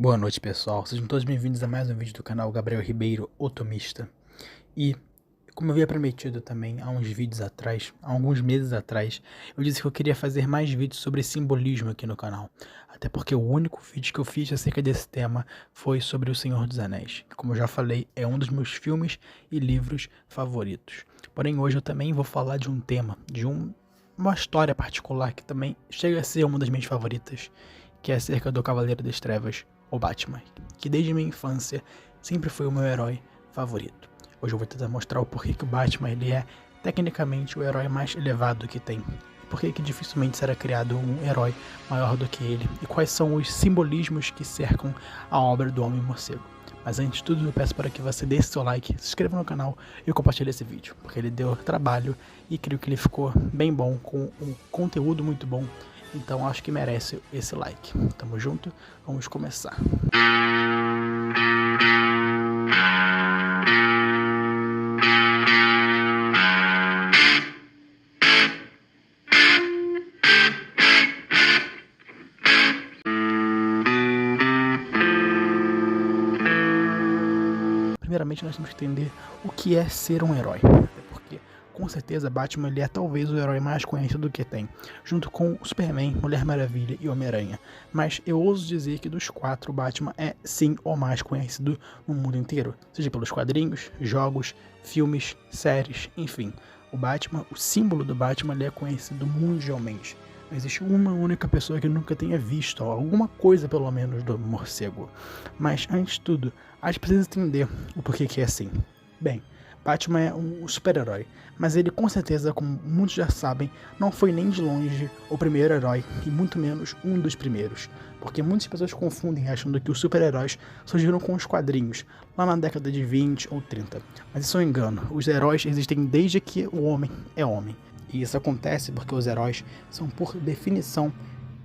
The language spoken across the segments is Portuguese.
Boa noite, pessoal. Sejam todos bem-vindos a mais um vídeo do canal Gabriel Ribeiro Otomista. E, como eu havia prometido também há uns vídeos atrás, há alguns meses atrás, eu disse que eu queria fazer mais vídeos sobre simbolismo aqui no canal. Até porque o único vídeo que eu fiz acerca desse tema foi sobre O Senhor dos Anéis, que, como eu já falei, é um dos meus filmes e livros favoritos. Porém, hoje eu também vou falar de um tema, de uma história particular que também chega a ser uma das minhas favoritas, que é acerca do Cavaleiro das Trevas, o Batman, que desde minha infância sempre foi o meu herói favorito. Hoje eu vou tentar mostrar o porquê que o Batman ele é tecnicamente o herói mais elevado que tem, e porquê que dificilmente será criado um herói maior do que ele, e quais são os simbolismos que cercam a obra do Homem-Morcego. Mas antes de tudo eu peço para que você deixe seu like, se inscreva no canal e compartilhe esse vídeo, porque ele deu trabalho e creio que ele ficou bem bom, com um conteúdo muito bom. Então acho que merece esse like. Tamo junto, vamos começar. Primeiramente nós temos que entender o que é ser um herói. Até porque, com certeza, Batman ele é talvez o herói mais conhecido que tem, junto com o Superman, Mulher Maravilha e Homem-Aranha. Mas eu ouso dizer que dos quatro, o Batman é sim o mais conhecido no mundo inteiro, seja pelos quadrinhos, jogos, filmes, séries, enfim. O Batman, o símbolo do Batman, ele é conhecido mundialmente. Não existe uma única pessoa que nunca tenha visto alguma coisa, pelo menos, do morcego. Mas, antes de tudo, a gente precisa entender o porquê que é assim. Bem, Batman é um super-herói, mas ele, com certeza, como muitos já sabem, não foi nem de longe o primeiro herói, e muito menos um dos primeiros. Porque muitas pessoas confundem achando que os super-heróis surgiram com os quadrinhos, lá na década de 20 ou 30. Mas isso é um engano, os heróis existem desde que o homem é homem. E isso acontece porque os heróis são, por definição,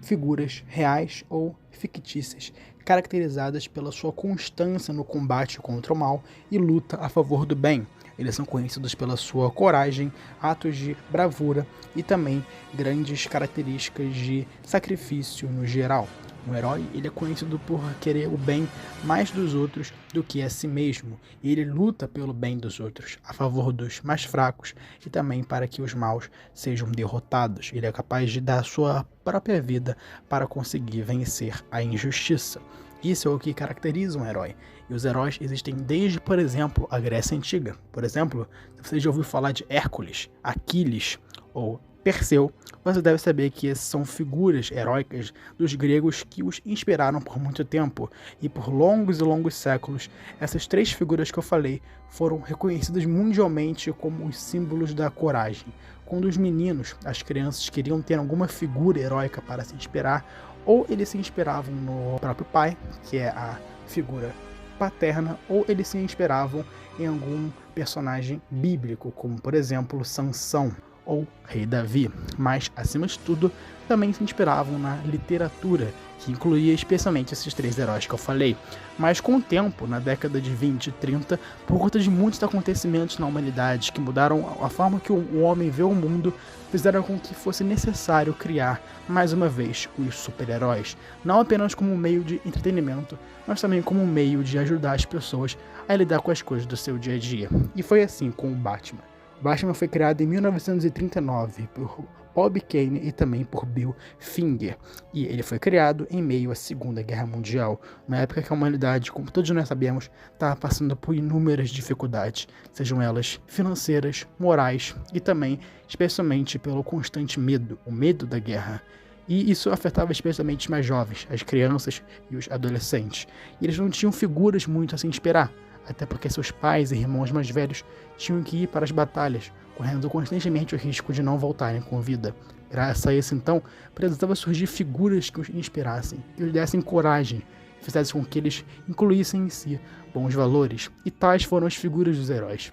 figuras reais ou fictícias, caracterizadas pela sua constância no combate contra o mal e luta a favor do bem. Eles são conhecidos pela sua coragem, atos de bravura e também grandes características de sacrifício no geral. Um herói ele é conhecido por querer o bem mais dos outros do que a si mesmo, e ele luta pelo bem dos outros, a favor dos mais fracos e também para que os maus sejam derrotados. Ele é capaz de dar sua própria vida para conseguir vencer a injustiça. Isso é o que caracteriza um herói. E os heróis existem desde, por exemplo, a Grécia Antiga. Por exemplo, se você já ouviu falar de Hércules, Aquiles ou Perseu, você deve saber que essas são figuras heróicas dos gregos que os inspiraram por muito tempo, e por longos e longos séculos, essas três figuras que eu falei foram reconhecidas mundialmente como os símbolos da coragem. Quando os meninos, as crianças, queriam ter alguma figura heróica para se inspirar, ou eles se inspiravam no próprio pai, que é a figura paterna, ou eles se inspiravam em algum personagem bíblico, como por exemplo Sansão ou Rei Davi, mas, acima de tudo, também se inspiravam na literatura, que incluía especialmente esses três heróis que eu falei. Mas com o tempo, na década de 20 e 30, por conta de muitos acontecimentos na humanidade que mudaram a forma que o homem vê o mundo, fizeram com que fosse necessário criar, mais uma vez, os super-heróis, não apenas como um meio de entretenimento, mas também como um meio de ajudar as pessoas a lidar com as coisas do seu dia a dia. E foi assim com o Batman. Batman foi criado em 1939 por Bob Kane e também por Bill Finger, e ele foi criado em meio à Segunda Guerra Mundial, uma época que a humanidade, como todos nós sabemos, estava passando por inúmeras dificuldades, sejam elas financeiras, morais e também, especialmente, pelo constante medo, o medo da guerra. E isso afetava especialmente os mais jovens, as crianças e os adolescentes, e eles não tinham figuras muito a se inspirar, até porque seus pais e irmãos mais velhos tinham que ir para as batalhas, correndo constantemente o risco de não voltarem com vida. Graças a isso, então, precisava surgir figuras que os inspirassem, que os dessem coragem, fizessem com que eles incluíssem em si bons valores, e tais foram as figuras dos heróis.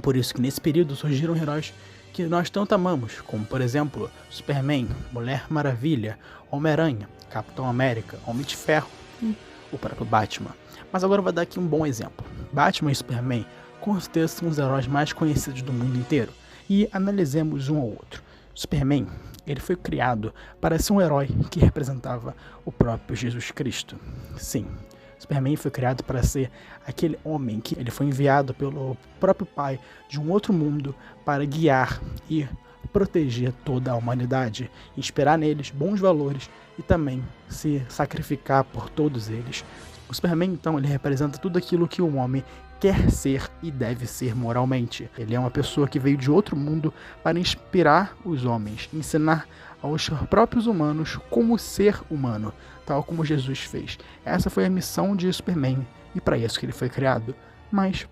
Por isso que nesse período surgiram heróis que nós tanto amamos, como por exemplo, Superman, Mulher Maravilha, Homem-Aranha, Capitão América, Homem de Ferro e o próprio Batman. Mas agora eu vou dar aqui um bom exemplo. Batman e Superman com certeza são os heróis mais conhecidos do mundo inteiro, e analisemos um ao outro. Superman, ele foi criado para ser um herói que representava o próprio Jesus Cristo. Sim, Superman foi criado para ser aquele homem que ele foi enviado pelo próprio Pai de um outro mundo para guiar e proteger toda a humanidade, inspirar neles bons valores e também se sacrificar por todos eles. O Superman, então, ele representa tudo aquilo que um homem quer ser e deve ser moralmente. Ele é uma pessoa que veio de outro mundo para inspirar os homens, ensinar aos próprios humanos como ser humano, tal como Jesus fez. Essa foi a missão de Superman e para isso que ele foi criado. Mas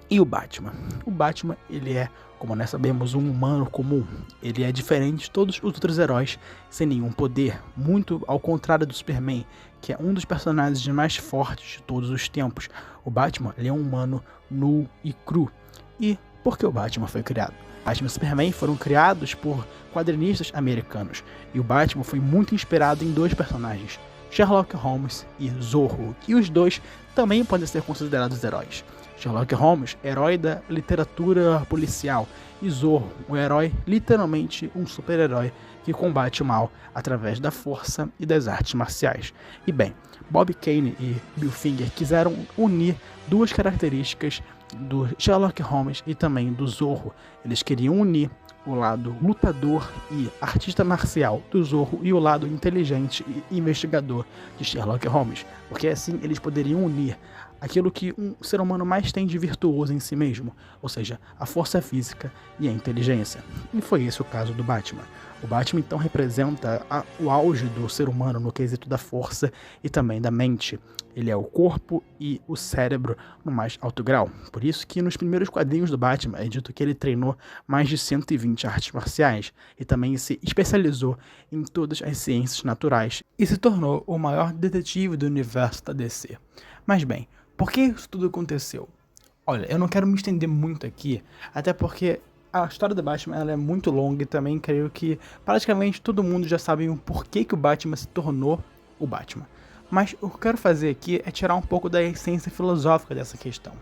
e o Batman? O Batman, ele é, como nós sabemos, um humano comum. Ele é diferente de todos os outros heróis, sem nenhum poder, muito ao contrário do Superman, que é um dos personagens mais fortes de todos os tempos. O Batman, ele é um humano nu e cru. E por que o Batman foi criado? Batman e Superman foram criados por quadrinistas americanos, e o Batman foi muito inspirado em dois personagens, Sherlock Holmes e Zorro, e os dois também podem ser considerados heróis. Sherlock Holmes, herói da literatura policial, e Zorro, um herói, literalmente um super-herói que combate o mal através da força e das artes marciais. E bem, Bob Kane e Bill Finger quiseram unir duas características do Sherlock Holmes e também do Zorro. Eles queriam unir o lado lutador e artista marcial do Zorro e o lado inteligente e investigador de Sherlock Holmes, porque assim eles poderiam unir aquilo que um ser humano mais tem de virtuoso em si mesmo, ou seja, a força física e a inteligência. E foi esse o caso do Batman. O Batman então representa o auge do ser humano no quesito da força e também da mente. Ele é o corpo e o cérebro no mais alto grau. Por isso que nos primeiros quadrinhos do Batman é dito que ele treinou mais de 120 artes marciais e também se especializou em todas as ciências naturais e se tornou o maior detetive do universo da DC. Mas bem, por que isso tudo aconteceu? Olha, eu não quero me estender muito aqui, até porque a história do Batman ela é muito longa e também creio que praticamente todo mundo já sabe o porquê que o Batman se tornou o Batman. Mas o que eu quero fazer aqui é tirar um pouco da essência filosófica dessa questão.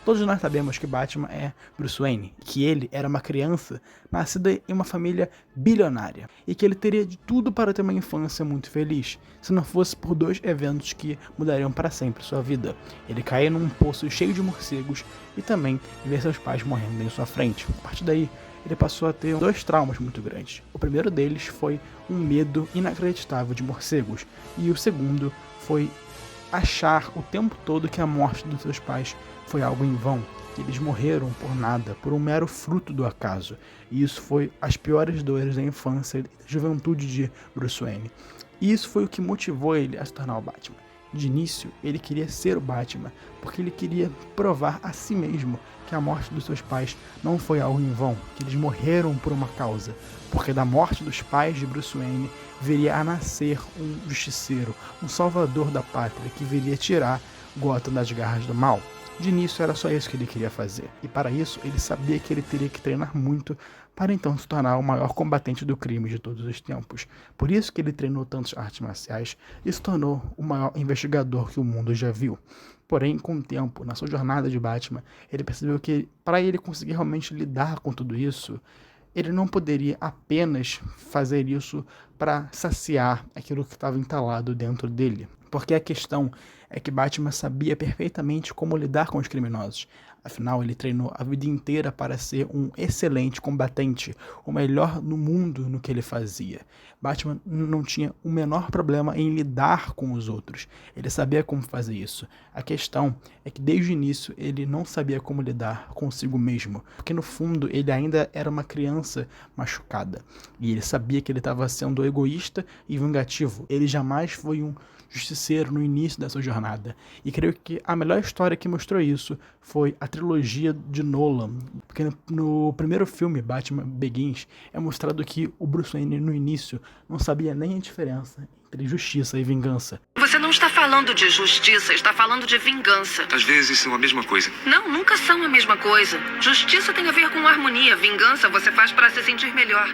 Todos nós sabemos que Batman é Bruce Wayne, que ele era uma criança nascida em uma família bilionária e que ele teria de tudo para ter uma infância muito feliz, se não fosse por dois eventos que mudariam para sempre sua vida. Ele cair num poço cheio de morcegos e também ver seus pais morrendo em sua frente. A partir daí, ele passou a ter dois traumas muito grandes. O primeiro deles foi um medo inacreditável de morcegos e o segundo foi achar o tempo todo que a morte dos seus pais foi algo em vão, que eles morreram por nada, por um mero fruto do acaso. E isso foi as piores dores da infância e da juventude de Bruce Wayne. E isso foi o que motivou ele a se tornar o Batman. De início, ele queria ser o Batman, porque ele queria provar a si mesmo que a morte dos seus pais não foi algo em vão, que eles morreram por uma causa, porque da morte dos pais de Bruce Wayne viria a nascer um justiceiro, um salvador da pátria, que viria tirar Gotham das garras do mal. De início era só isso que ele queria fazer, e para isso ele sabia que ele teria que treinar muito para então se tornar o maior combatente do crime de todos os tempos. Por isso que ele treinou tantas artes marciais e se tornou o maior investigador que o mundo já viu. Porém, com o tempo, na sua jornada de Batman, ele percebeu que para ele conseguir realmente lidar com tudo isso, ele não poderia apenas fazer isso para saciar aquilo que estava entalado dentro dele. Porque a questão é que Batman sabia perfeitamente como lidar com os criminosos. Afinal, ele treinou a vida inteira para ser um excelente combatente, o melhor no mundo no que ele fazia. Batman não tinha o menor problema em lidar com os outros. Ele sabia como fazer isso. A questão é que desde o início ele não sabia como lidar consigo mesmo, porque no fundo ele ainda era uma criança machucada. E ele sabia que ele estava sendo egoísta e vingativo. Ele jamais foi um justiceiro no início da sua jornada. E creio que a melhor história que mostrou isso foi a trilogia de Nolan. Porque no primeiro filme, Batman Begins, é mostrado que o Bruce Wayne no início não sabia nem a diferença entre justiça e vingança. Você não está falando de justiça, está falando de vingança. Às vezes são a mesma coisa. Não, nunca são a mesma coisa. Justiça tem a ver com harmonia, vingança você faz para se sentir melhor.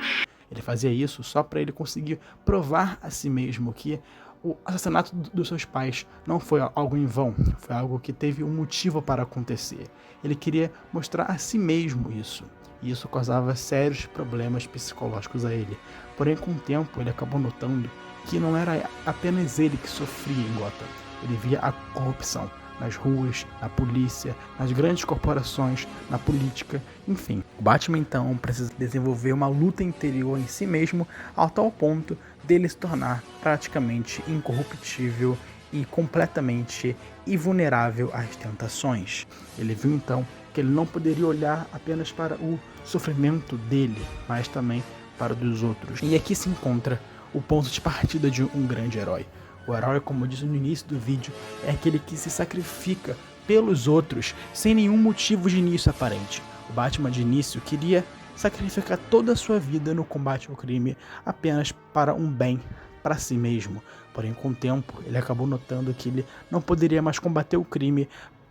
Ele fazia isso só para ele conseguir provar a si mesmo que o assassinato dos seus pais não foi algo em vão, foi algo que teve um motivo para acontecer. Ele queria mostrar a si mesmo isso. e isso causava sérios problemas psicológicos a ele. Porém, com o tempo, ele acabou notando que não era apenas ele que sofria em Gotham. Ele via a corrupção nas ruas, na polícia, nas grandes corporações, na política, enfim. O Batman, então, precisa desenvolver uma luta interior em si mesmo, ao tal ponto dele se tornar praticamente incorruptível e completamente invulnerável às tentações. Ele viu, então, que ele não poderia olhar apenas para o sofrimento dele, mas também para o dos outros. E aqui se encontra o ponto de partida de um grande herói. O herói, como eu disse no início do vídeo, é aquele que se sacrifica pelos outros sem nenhum motivo de início aparente. O Batman de início queria sacrificar toda a sua vida no combate ao crime apenas para um bem para si mesmo. Porém, com o tempo, ele acabou notando que ele não poderia mais combater o crime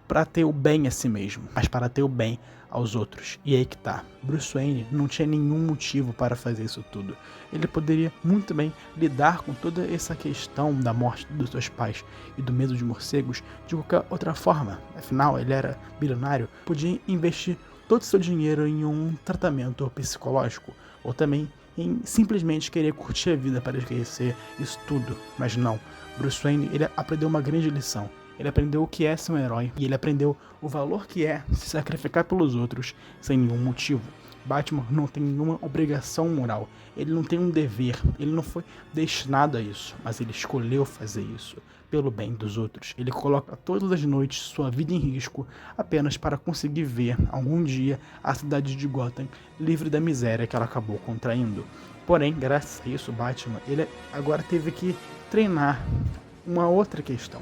para ter o bem a si mesmo, mas para ter o bem aos outros. E aí que tá, Bruce Wayne não tinha nenhum motivo para fazer isso tudo. Ele poderia muito bem lidar com toda essa questão da morte dos seus pais e do medo de morcegos de qualquer outra forma. Afinal, ele era bilionário, podia investir todo o seu dinheiro em um tratamento psicológico, ou também em simplesmente querer curtir a vida para esquecer isso tudo. Mas não, Bruce Wayne, ele aprendeu uma grande lição. Ele aprendeu o que é ser um herói, e ele aprendeu o valor que é se sacrificar pelos outros sem nenhum motivo. Batman não tem nenhuma obrigação moral, ele não tem um dever, ele não foi destinado a isso, mas ele escolheu fazer isso pelo bem dos outros. Ele coloca todas as noites sua vida em risco apenas para conseguir ver, algum dia, a cidade de Gotham livre da miséria que ela acabou contraindo. Porém, graças a isso, Batman, ele agora teve que treinar uma outra questão.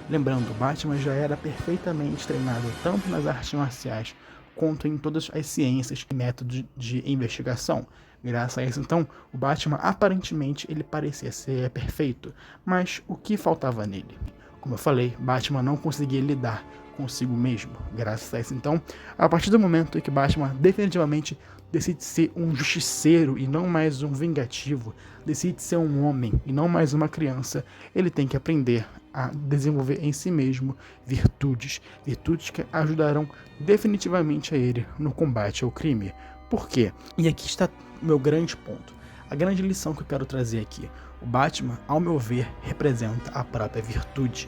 Lembrando, o Batman já era perfeitamente treinado tanto nas artes marciais quanto em todas as ciências e métodos de investigação. Graças a isso, então, o Batman aparentemente ele parecia ser perfeito, mas o que faltava nele? Como eu falei, Batman não conseguia lidar consigo mesmo. Graças a isso, então, a partir do momento em que Batman definitivamente decide ser um justiceiro e não mais um vingativo, decide ser um homem e não mais uma criança, ele tem que aprender a desenvolver em si mesmo virtudes que ajudarão definitivamente a ele no combate ao crime. Por quê? E aqui está o meu grande ponto, a grande lição que eu quero trazer aqui. O Batman, ao meu ver, representa a própria virtude,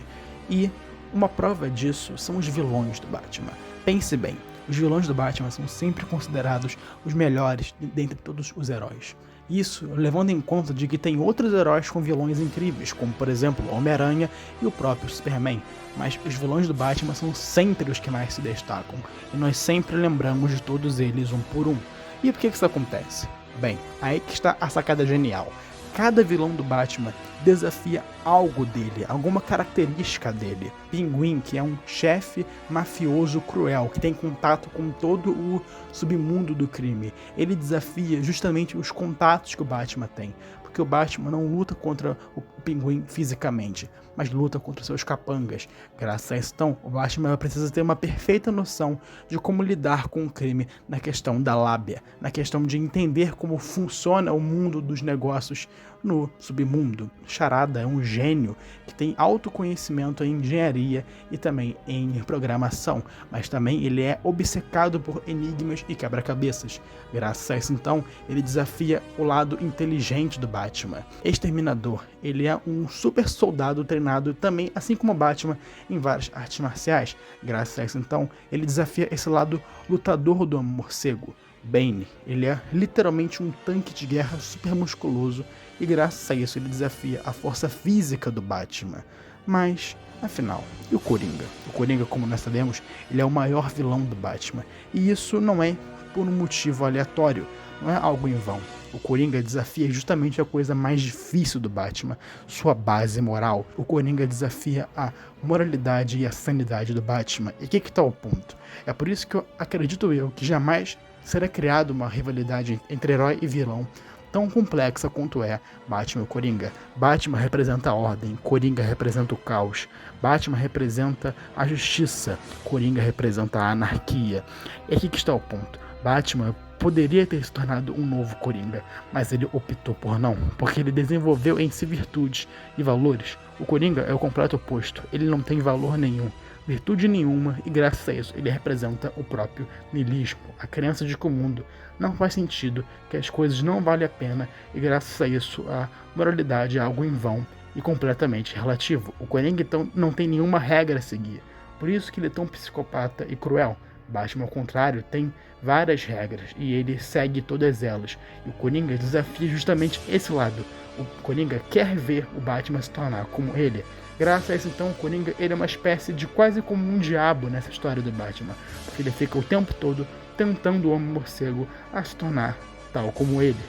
e uma prova disso são os vilões do Batman. Pense bem, os vilões do Batman são sempre considerados os melhores dentre todos os heróis. Isso levando em conta de que tem outros heróis com vilões incríveis, como por exemplo o Homem-Aranha e o próprio Superman. Mas os vilões do Batman são sempre os que mais se destacam, e nós sempre lembramos de todos eles um por um. E por que isso acontece? Bem, aí que está a sacada genial. Cada vilão do Batman desafia algo dele, alguma característica dele. Pinguim, que é um chefe mafioso cruel, que tem contato com todo o submundo do crime. Ele desafia justamente os contatos que o Batman tem. Porque o Batman não luta contra o Pinguim fisicamente, mas luta contra seus capangas. Graças a isso, então, o Batman precisa ter uma perfeita noção de como lidar com o crime na questão da lábia, na questão de entender como funciona o mundo dos negócios no submundo. Charada é um gênio que tem autoconhecimento em engenharia e também em programação, mas também ele é obcecado por enigmas e quebra-cabeças. Graças a isso, então, ele desafia o lado inteligente do Batman. Exterminador, ele é um super soldado treinado também, assim como o Batman, em várias artes marciais. Graças a isso, então, ele desafia esse lado lutador do morcego. Bane, ele é literalmente um tanque de guerra super musculoso, e graças a isso ele desafia a força física do Batman. Mas, afinal, e o Coringa? O Coringa, como nós sabemos, ele é o maior vilão do Batman, e isso não é por um motivo aleatório, não é algo em vão. O Coringa desafia justamente a coisa mais difícil do Batman, sua base moral. O Coringa desafia a moralidade e a sanidade do Batman. E aqui que está o ponto. É por isso que eu acredito que jamais será criada uma rivalidade entre herói e vilão tão complexa quanto é Batman e Coringa. Batman representa a ordem, Coringa representa o caos. Batman representa a justiça, Coringa representa a anarquia. E aqui que está o ponto. Batman poderia ter se tornado um novo Coringa, mas ele optou por não, porque ele desenvolveu em si virtudes e valores. O Coringa é o completo oposto, ele não tem valor nenhum. virtude nenhuma e graças a isso ele representa o próprio niilismo, a crença de que o mundo não faz sentido, que as coisas não valem a pena e graças a isso a moralidade é algo em vão e completamente relativo. O Coringa então não tem nenhuma regra a seguir, por isso que ele é tão psicopata e cruel. Batman, ao contrário, tem várias regras e ele segue todas elas. E o Coringa desafia justamente esse lado. O Coringa quer ver o Batman se tornar como ele. Graças a isso, então, o Coringa ele é uma espécie de quase como um diabo nessa história do Batman. Porque ele fica o tempo todo tentando o Homem-Morcego a se tornar tal como ele.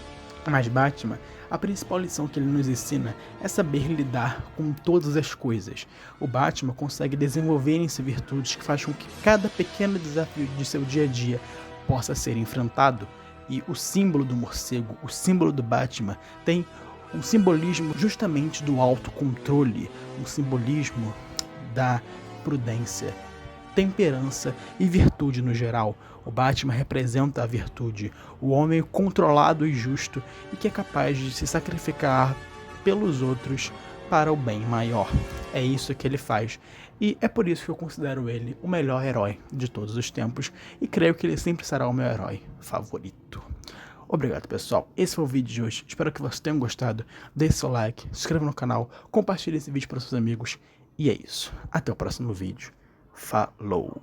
Mas Batman, a principal lição que ele nos ensina é saber lidar com todas as coisas. O Batman consegue desenvolver em si virtudes que fazem com que cada pequeno desafio de seu dia a dia possa ser enfrentado. E o símbolo do morcego, o símbolo do Batman, tem um simbolismo justamente do autocontrole, um simbolismo da prudência, temperança e virtude no geral. O Batman representa a virtude, o homem controlado e justo e que é capaz de se sacrificar pelos outros para o bem maior. É isso que ele faz e é por isso que eu considero ele o melhor herói de todos os tempos e creio que ele sempre será o meu herói favorito. Obrigado, pessoal. Esse foi o vídeo de hoje. Espero que vocês tenham gostado. Deixe seu like, se inscreva no canal, compartilhe esse vídeo para seus amigos. E é isso. Até o próximo vídeo. Falou!